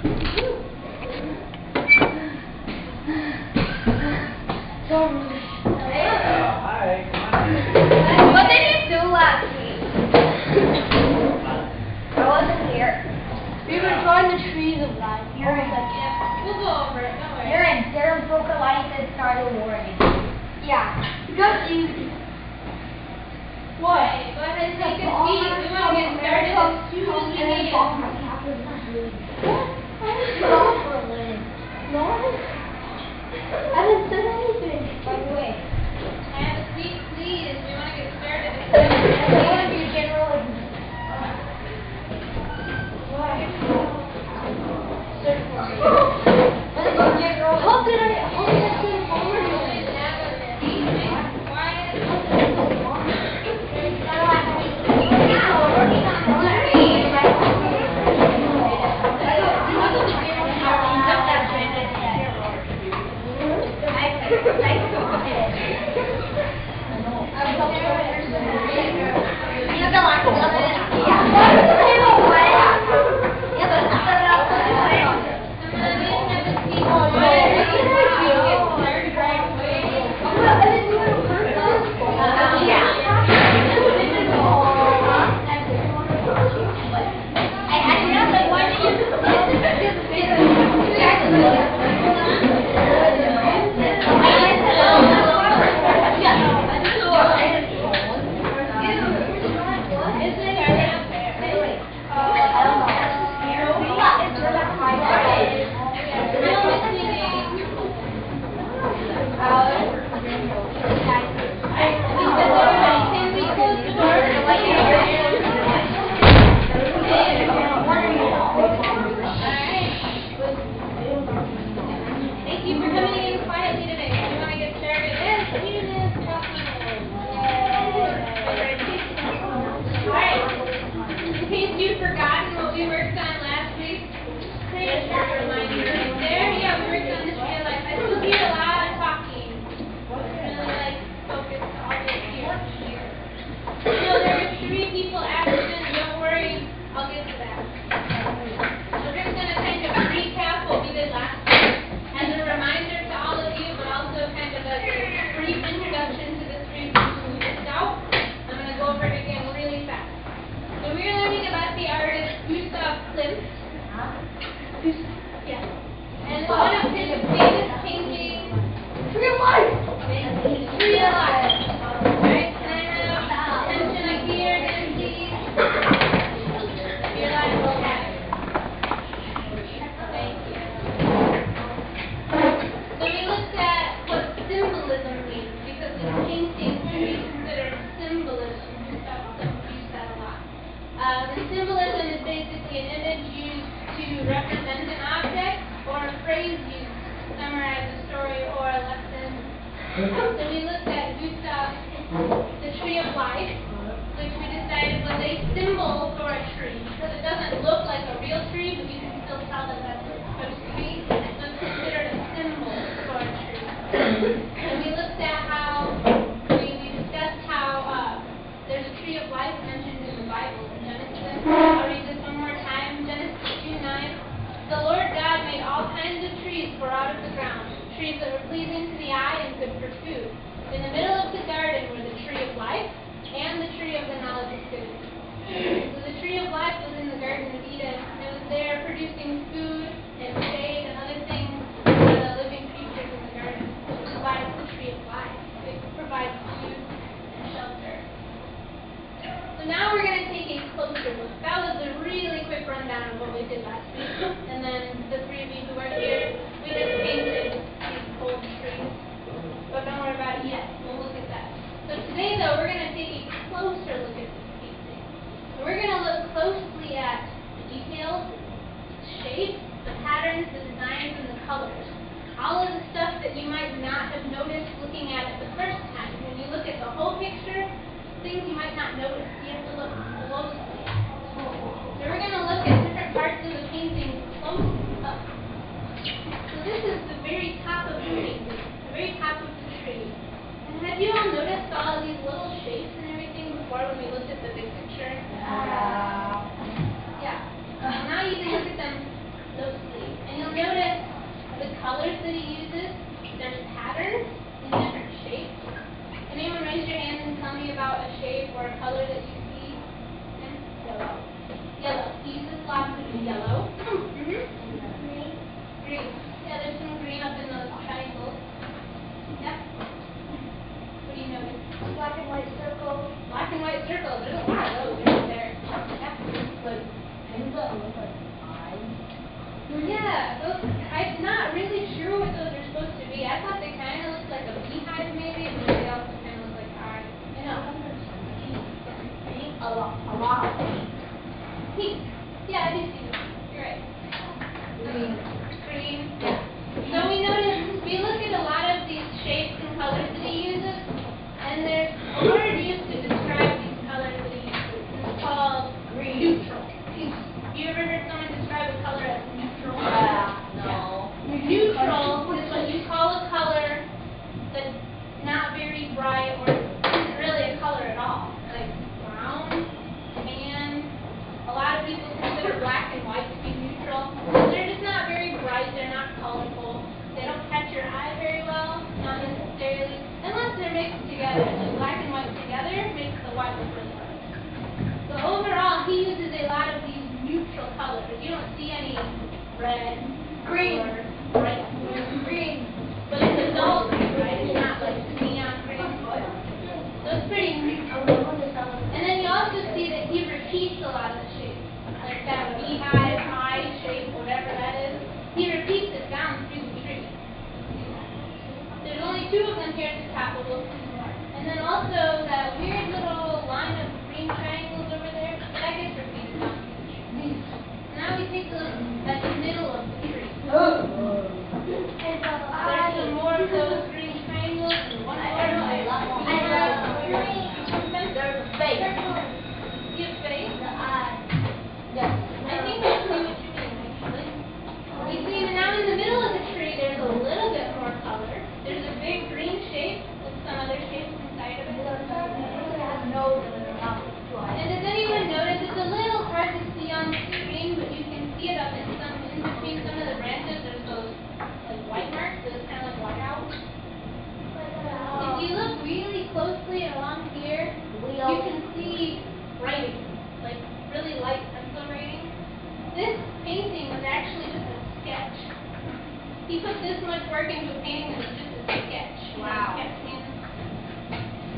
What did you do last week? I wasn't here. We were drawing the trees of life. You're in. We'll go over it. Don't worry. You're in. Darren broke a light and started warning. Yeah. Because you. What? Okay, go ahead and take a seat. We want to get started as soon as we can. No. I didn't say anything. By the way, Have a seat, please. We want to get started as soon as we I can. want to be a general. How did I say forward? Gustav Klimt. Yeah. And one of his famous paintings, Tree of Life. Tree of Life. Alright, can I have attention up here again, please? Tree of Life, okay. Thank you. So we looked at what symbolism means, because in painting we consider symbolism. Gustav Klimt used that a lot. And symbolism is basically an image used to represent an object or a phrase used to summarize a story or a lesson. So we looked at Gustav, the Tree of Life, which we decided was a symbol for a tree, because it doesn't look like a real tree, but you can still tell that that's a tree. So it's considered a symbol for a tree. And we looked at how, we discussed how there's a tree of life mentioned in the Bible. I'll read this one more time. Genesis 2:9. The Lord God made all kinds of trees grow out of the ground, trees that were pleasing to the eye and good for food. In the middle of the garden were the tree of life and the tree of the knowledge of good. So the tree of life was in the Garden of Eden. It was there producing food and shade and other things for the living creatures in the garden. It provides the tree of life. It provides food and shelter. So now we're going to take a closer look. That was a really quick rundown of what we did last week. And then the three of you who are here, we just painted these old trees. But don't worry about it yet. We'll look at that. So today, though, we're going to take a closer look at this painting. And we're going to look closely at the details, the shapes, the patterns, the designs, and the colors. All of the stuff that you might not have noticed looking at it the first time. When you look at the whole picture, things you might not notice. You have to look closely at. So we're going to look at different parts of the painting close up. So this is the very top of the painting, the very top of the tree. And have you all noticed all of these little shapes and everything before when we looked at the big picture? Yeah. Now you can look at them closely. that he uses. There's patterns in different shapes. Anyone raise your hand and tell me about a shape or a color that you see? Yellow. Yellow. He uses lots of yellow. Green. Green. Yeah, there's some green up in those triangles. Yep. What do you notice? Black and white circles. Black and white circles. There's a lot of those right there. Yep. Like, things that look like eyes. Yeah, those, I'm not really sure what those are supposed to be. I thought they kind of looked like a beehive maybe, but they also kind of look like eyes. I know. A lot. Pink. Yeah, I do see them. You're right. Green. Green. Yeah. So we look at a lot of these shapes and colors that he uses, and there's a word used to describe these colors that he uses. It's called neutral. You ever heard someone describe a color as neutral? No. Neutral is what you call a color that's not very bright or isn't really a color at all. Like brown, tan. A lot of people consider black and white to be neutral. They're just not very bright. They're not colorful. They don't catch your eye very well, not necessarily, unless they're mixed together. So black and white together makes the white look really bright. So overall, he uses a lot of these neutral colors. You don't see any red, Green. or bright Green. but it's a dull green, right? It's not like neon green. So it's pretty neutral. And then you also see that he repeats a lot of the shapes. Like that beehive, eye shape, whatever that is. He repeats it down through the tree. There's only 2 of them here at the top, but we'll see more. And then also that weird little line of green triangles over there, that gets repeated down through the tree. Now we take a look at the middle of the tree. There's some more of those green triangles and one more. There's a face. You have face? The eye. Yes. I think I see what you mean, actually. You see, now in the middle of the tree, there's a little bit more color. There's a big green shape with some other shapes inside of it. And does anyone notice it's a little hard to see on the screen, but you can see it up in between some of the branches. There's those like white marks, those kind of like whiteouts. If you look really closely along here, you can see writing, like really light pencil writing. This painting was actually just a sketch. He put this much work into a painting that was just a sketch. Wow.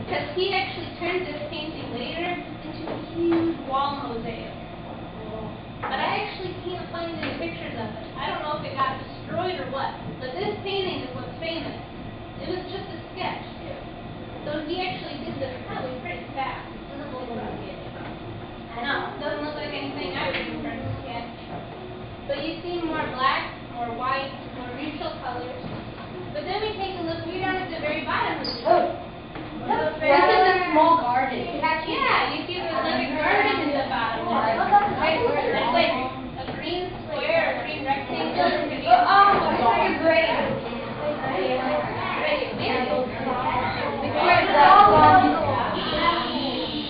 Because he actually turned this painting later into a huge wall mosaic. But I actually can't find any pictures of it. I don't know if it got destroyed or what. But this painting is what's famous. It was just a sketch, too. So he actually did this probably pretty fast. It doesn't look like a sketch. I know. It doesn't look like anything I would do for a sketch. But you see more black, more white, more neutral colors. But then we take a look way down at the very bottom of the tree. This is a small garden. Yeah, you see there's like a garden in the bottom. There's like a green square, a green rectangle. It's like a grape.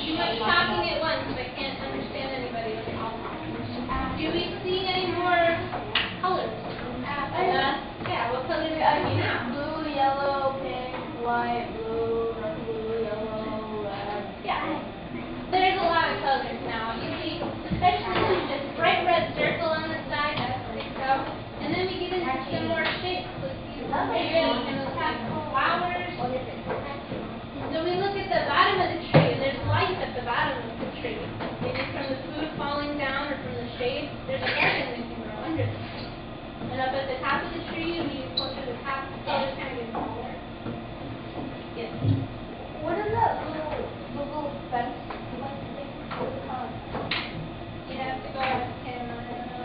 Too much talking at once, I can't understand anybody. Do we see any more colors? Yeah, what colors do we see now? Blue, yellow, pink, white, blue, yellow, red. Yeah. There's a lot of colors now. You see, especially this bright red circle on the side, that's pretty so. And then we get into some more shapes. Let's see, here, and those have flowers. So we look at the bottom of the tree, and there's light at the bottom of the tree. Maybe from the food falling down or from the shade. There's a garden that can grow under the tree. And up at the top of the tree, when you get closer to the top, the colors kind of get smaller. Yes. What is that little fence? What's it called? You have to go ask him.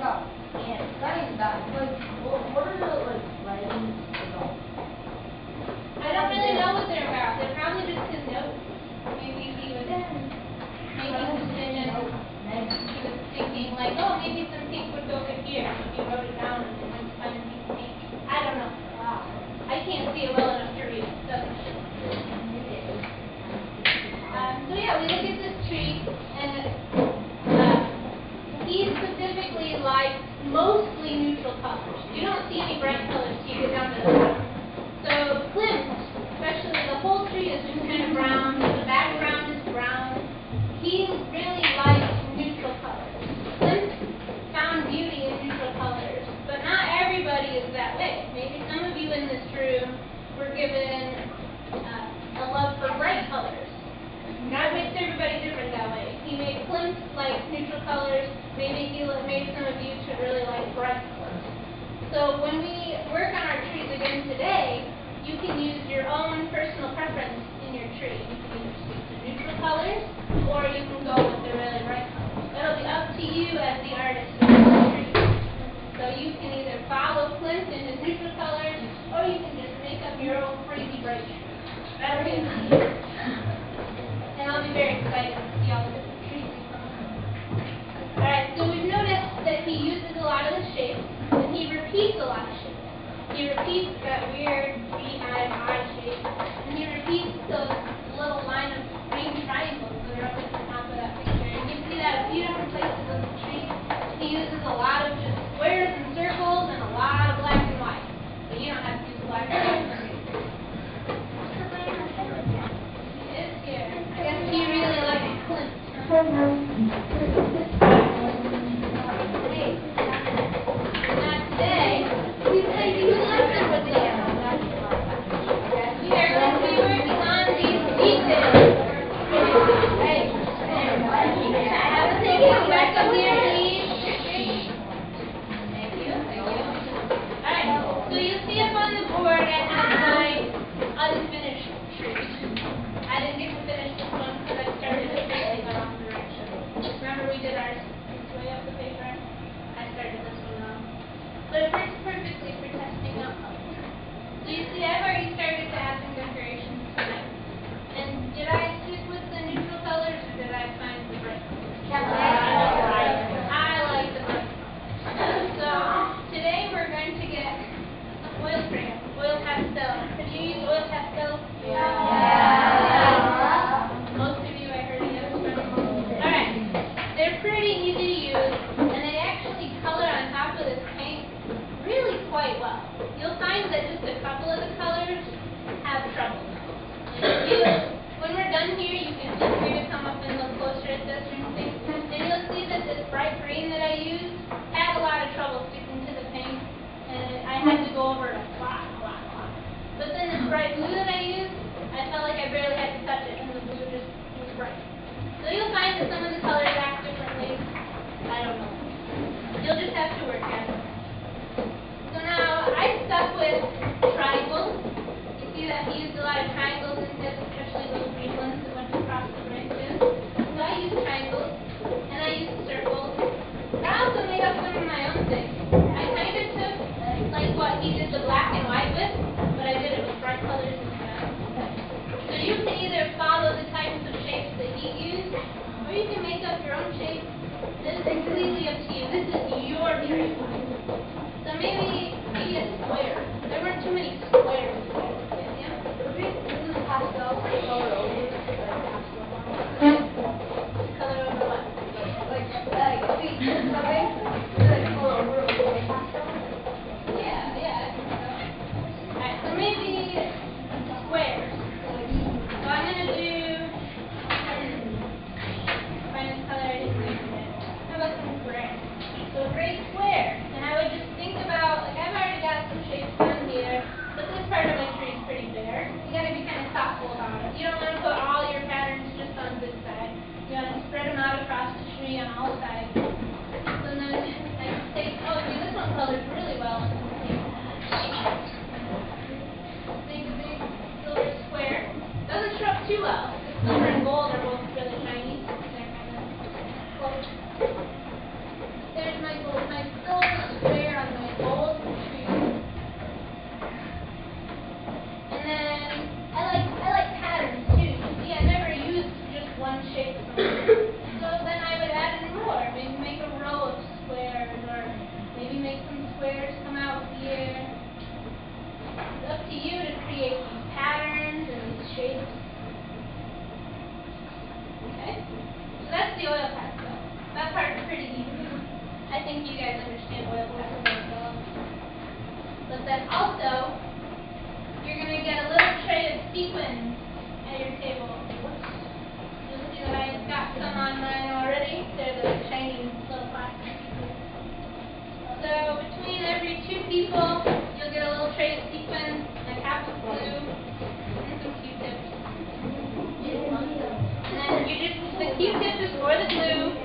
No, yeah, that is bad. Like, what are the, like, writings about? I don't really know what they're about. They're probably just his notes. Maybe he was making decisions. He was thinking like, oh, maybe some pink would go good here. He wrote it down and then went to find a piece of pink. I don't know. Wow. I can't see it well enough to read it. So yeah, we look at this tree, and he specifically likes mostly neutral colors. Do So when we work on our trees again today, you can use your own personal preference in your tree. You can either stick to neutral colors, or you can go with the really bright colors. It'll be up to you as the artist of the tree. So you can either follow Klimt in his neutral colors, or you can just make up your own crazy bright tree. That'll be up to you. And I'll be very excited to see all the different trees we come up with. Alright, so we've noticed that he uses a lot of the shapes, and he repeats a lot of shapes. He repeats that weird eye shape, and he repeats those little line of green triangles that are up at the top of that picture. And you can see that a few different places on the tree. He uses a lot of just squares and circles and a lot of black and white. But you don't have to use black and white. He is here. I guess he really likes Klimt. But it works perfectly for testing out colors. So you see, I've already started to add some decorations tonight. And did I stick with the neutral colors, or did I find the bright colors? I like the bright colors. So today we're going to get oil crayon, oil pastel. Have you used oil pastel? Yeah. Most of you, I heard yes. Alright. They're pretty easy to use, and they actually color on top of this paint really quite well. You'll find that just a couple of the colors have trouble. When we're done here, you can feel free to come up and look closer at this and things. And you'll see that this bright green that I used had a lot of trouble sticking to the paint, and I had to go over it a lot. But then this bright blue that I used, I felt like I barely had to touch it, and the blue just was bright. So you'll find that some of the colors act differently. I don't know. You'll just have to work at it. So now, I stuck with triangles. You see that he used a lot of triangles in this, especially those green ones that went across the branches. So I used triangles, and I used circles. I also made up some of my own things. I kind of took, like what he did the black and white with, but I did it with bright colors instead. So you can either follow the types of shapes that he used, or you can make up your own shape. This is completely up to you. This is your tree. So maybe a square. There weren't too many squares. Yeah? This is pastel. Color over. Color over what? Like feet something? Like color over pastel? Yeah, I think so. Alright, so maybe squares. So I'm going to do find this color I didn't make it. How about some gray? So gray square. And I would just think about, like I've already got some shapes done here, but this part of my tree is pretty bare. You got to be kind of thoughtful about it. You don't want to put all your patterns just on this side. You want to spread them out across the tree on all sides. So then I take, oh, see, this one colors really well. Big silver square. Doesn't show up too well. The silver and gold are both really shiny. They're kind of close. There's my gold, my silver square on my gold tree. And then I like patterns too. See, I never used just one shape somewhere. So then I would add in more. Maybe make a row of squares, or maybe make some squares come out here. It's up to you to create these patterns and these shapes. Okay? So that's the oil pastel. That part's pretty easy. I think you guys understand oil pastel. But then also, you're going to get a little tray of sequins at your table. You'll see that I've got some on mine already. They're the shiny little plastic sequins. So between every 2 people, you'll get a little tray of sequins, a cap of glue, and some Q-tips. And then the Q-tip is for the glue.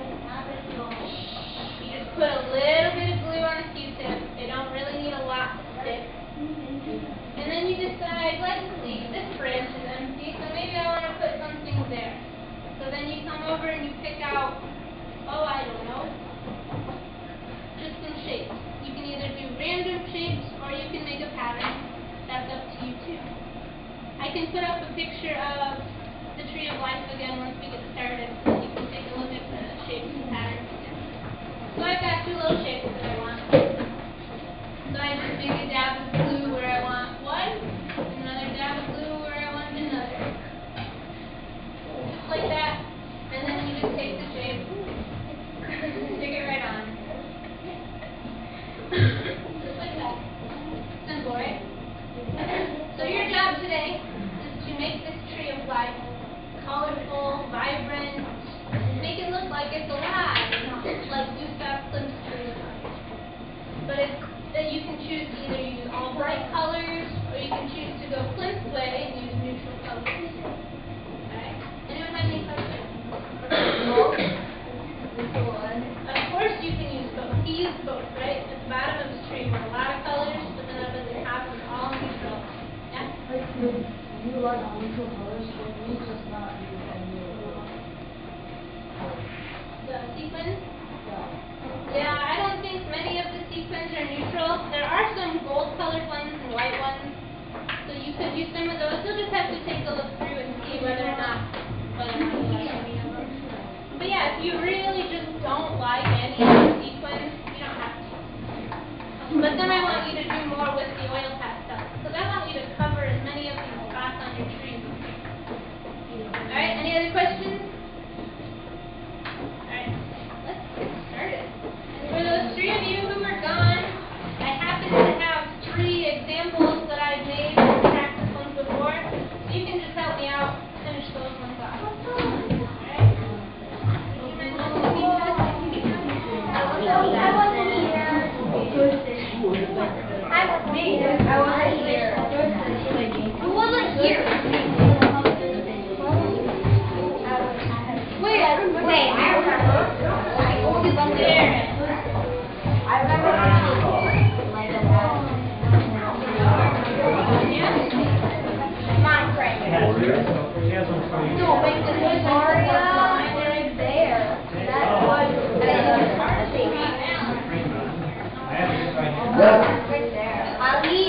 Put a little bit of glue on the Q-tip. They don't really need a lot. can put up a picture of the tree of life again once we get started, so you can take a look at the shapes and patterns again. So I've got two little shapes that I want. So I just make a dab of blue where I want one, and another dab of blue where I want another. Just like that, and then you just take the shape, stick it right on. Just like that. Simple, right? So your job today is to make this tree of life colorful, vibrant, make it look like it's alive, like Gustav Klimt's tree of life. But you can choose to either use all bright colors, or you can choose to go Klimt's way and use neutral colors. Okay? Anyone have any questions? Of course you can use both. He used both, right? At the bottom of his tree were a lot of colors, but then up at the top was all neutral. Yeah? Like, you like neutral colors, but me just not use any of The sequins? them. Yeah, I don't think many of the sequins are neutral. There are some gold-colored ones and white ones, so you could use some of those. You'll just have to take a look through and see whether or not you like any of them. But yeah, if you really just don't like any of the sequins, you don't have to. But then I want you to do more with the oil pastel, because I want you to cover as many of these spots on your tree. Alright, any other questions? Alright, let's get started. And for those three of you who are gone, I happen to have 3 examples that I've made and practiced ones before, so you can just help me out finish those ones off. Alright? Would you mind listening to me? I wasn't here. I wasn't here. Who wasn't here? Wait, I remember. I only remember there. I remember. Come on, Frank. No, wait, this was Maria right there. That was right there. Ali.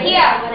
Yeah.